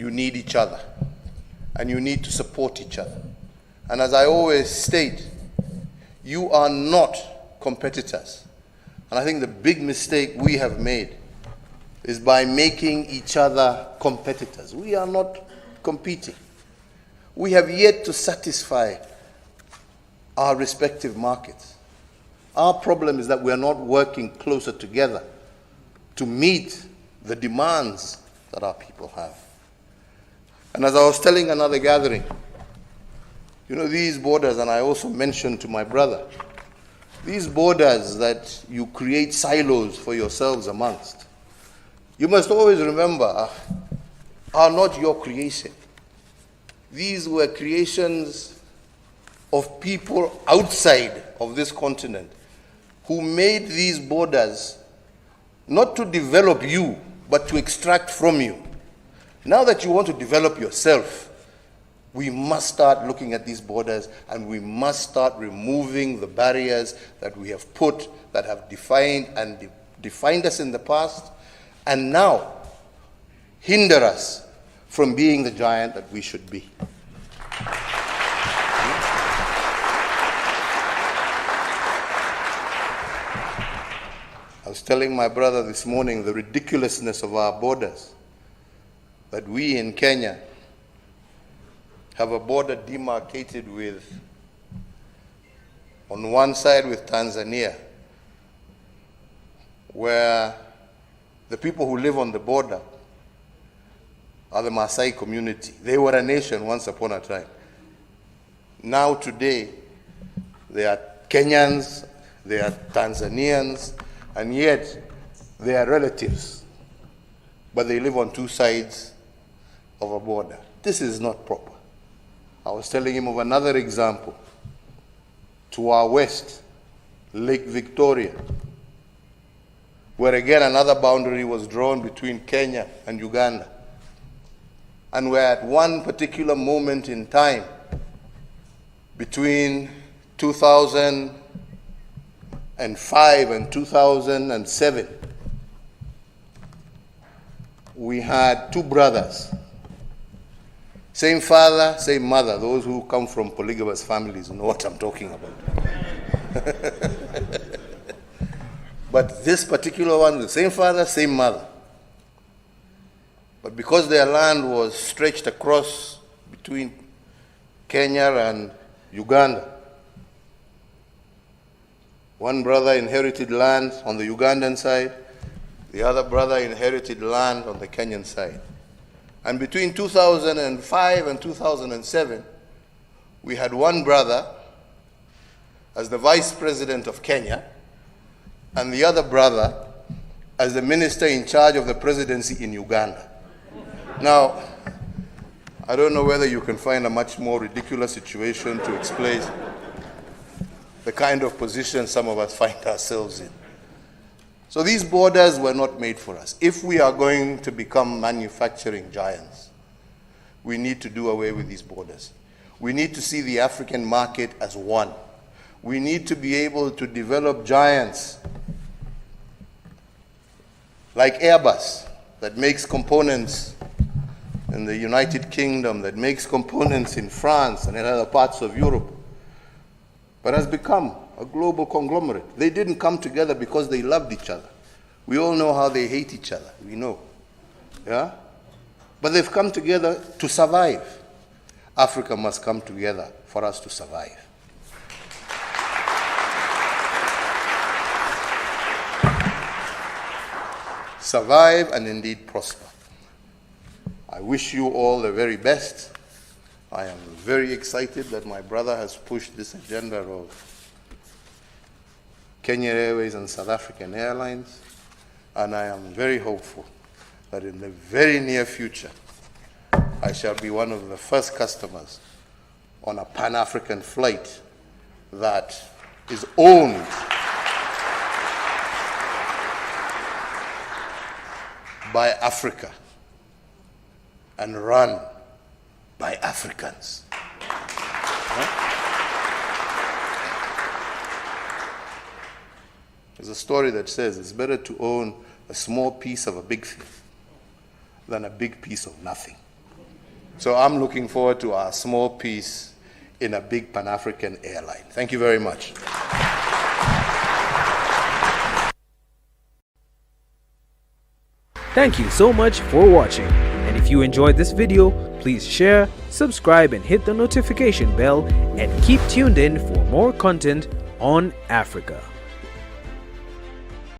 you need each other, and you need to support each other. And as I always state, you are not competitors. And I think the big mistake we have made is by making each other competitors. We are not competing. We have yet to satisfy our respective markets. Our problem is that we are not working closer together to meet the demands that our people have. And as I was telling another gathering, you know, these borders, and I also mentioned to my brother, these borders that you create silos for yourselves amongst, you must always remember, are not your creation. These were creations of people outside of this continent who made these borders not to develop you, but to extract from you. Now that you want to develop yourself, we must start looking at these borders, and we must start removing the barriers that we have put, that have defined us in the past, and now hinder us from being the giant that we should be. I was telling my brother this morning the ridiculousness of our borders, that we in Kenya have a border demarcated with, on one side with Tanzania, where the people who live on the border are the Maasai community. They were a nation once upon a time. Now today, they are Kenyans, they are Tanzanians, and yet they are relatives, but they live on two sides of a border. This is not proper. I was telling him of another example. To our west, Lake Victoria, where again another boundary was drawn between Kenya and Uganda. And where at one particular moment in time, between 2005 and 2007, we had two brothers, same father, same mother. Those who come from polygamous families know what I'm talking about. But this particular one, the same father, same mother. But because their land was stretched across between Kenya and Uganda, one brother inherited land on the Ugandan side, the other brother inherited land on the Kenyan side. And between 2005 and 2007, we had one brother as the vice president of Kenya, and the other brother as the minister in charge of the presidency in Uganda. Now, I don't know whether you can find a much more ridiculous situation to explain the kind of position some of us find ourselves in. So these borders were not made for us. If we are going to become manufacturing giants, we need to do away with these borders. We need to see the African market as one. We need to be able to develop giants like Airbus, that makes components in the United Kingdom, that makes components in France and in other parts of Europe, but has become a global conglomerate. They didn't come together because they loved each other. We all know how they hate each other. We know. Yeah? But they've come together to survive. Africa must come together for us to survive. Survive and indeed prosper. I wish you all the very best. I am very excited that my brother has pushed this agenda of Kenya Airways and South African Airlines, and I am very hopeful that in the very near future, I shall be one of the first customers on a Pan-African flight that is owned by Africa and run by Africans. There's a story that says it's better to own a small piece of a big thing than a big piece of nothing. So I'm looking forward to our small piece in a big Pan-African airline. Thank you very much. Thank you so much for watching. And if you enjoyed this video, please share, subscribe and hit the notification bell and keep tuned in for more content on Africa.